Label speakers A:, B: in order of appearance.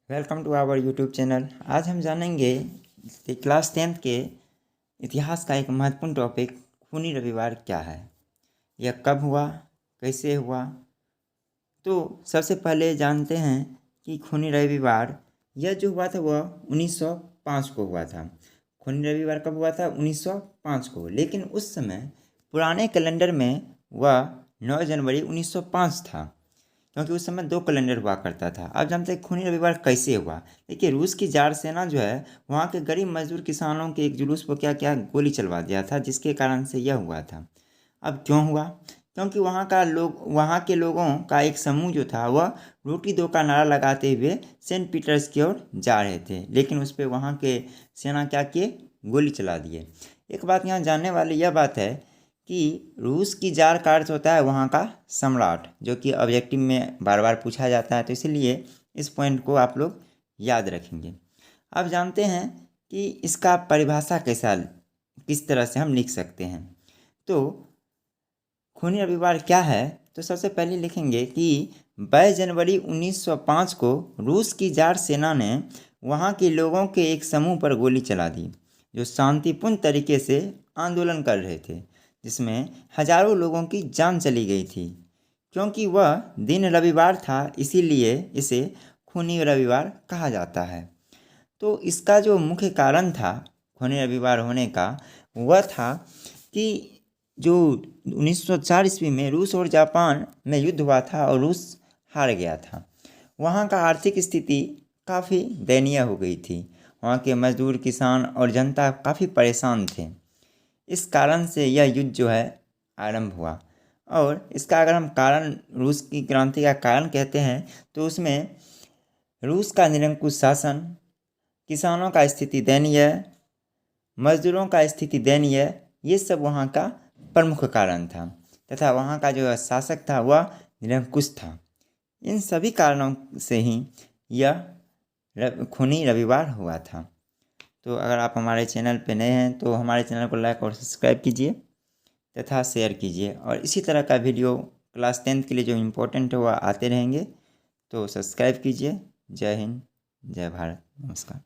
A: Welcome to our YouTube channel. आज हम जानेंगे कि क्लास 10th के इतिहास का एक महत्वपूर्ण टॉपिक खूनी रविवार क्या है, यह कब हुआ, कैसे हुआ। तो सबसे पहले जानते हैं कि खूनी रविवार यह जो हुआ था वह 1905 को हुआ था। खूनी रविवार कब हुआ था? 1905 को। लेकिन उस समय पुराने कैलेंडर में वह 9 जनवरी 1905 था, क्योंकि उस समय 2 कैलेंडर हुआ करता था। अब जानते हैं खूनी रविवार कैसे हुआ। देखिए, रूस की जार सेना जो है वहाँ के गरीब मजदूर किसानों के एक जुलूस को क्या क्या गोली चलवा दिया था, जिसके कारण से यह हुआ था। अब क्यों हुआ? क्योंकि वहाँ के लोगों का एक समूह जो था वह रोटी दो का नारा लगाते हुए सेंट पीटर्स की ओर जा रहे थे, लेकिन उस पर वहाँ के सेना क्या किए? गोली चला दिए। एक बात यहाँ जानने वाली यह बात है कि रूस की जार का अर्थ होता है वहाँ का सम्राट, जो कि ऑब्जेक्टिव में बार बार पूछा जाता है, तो इसीलिए इस पॉइंट को आप लोग याद रखेंगे। अब जानते हैं कि इसका परिभाषा किस तरह से हम लिख सकते हैं। तो खूनी रविवार क्या है? तो सबसे पहले लिखेंगे कि 22 जनवरी 1905 को रूस की जार सेना ने वहाँ के लोगों के एक समूह पर गोली चला दी, जो शांतिपूर्ण तरीके से आंदोलन कर रहे थे, जिसमें हजारों लोगों की जान चली गई थी। क्योंकि वह दिन रविवार था, इसीलिए इसे खूनी रविवार कहा जाता है। तो इसका जो मुख्य कारण था खूनी रविवार होने का, वह था कि जो 1904 ईस्वी में रूस और जापान में युद्ध हुआ था और रूस हार गया था। वहाँ का आर्थिक स्थिति काफ़ी दयनीय हो गई थी। वहाँ के मजदूर, किसान और जनता काफ़ी परेशान थे। इस कारण से यह युद्ध जो है आरंभ हुआ। और इसका अगर हम कारण, रूस की क्रांति का कारण कहते हैं, तो उसमें रूस का निरंकुश शासन, किसानों का स्थिति दयनीय, मजदूरों का स्थिति दयनीय, ये सब वहाँ का प्रमुख कारण था। तथा वहाँ का जो शासक था वह निरंकुश था। इन सभी कारणों से ही यह खूनी रविवार हुआ था। तो अगर आप हमारे चैनल पर नए हैं तो हमारे चैनल को लाइक और सब्सक्राइब कीजिए तथा शेयर कीजिए, और इसी तरह का वीडियो क्लास 10th के लिए जो इम्पोर्टेंट है वह आते रहेंगे। तो सब्सक्राइब कीजिए। जय हिंद, जय भारत, नमस्कार।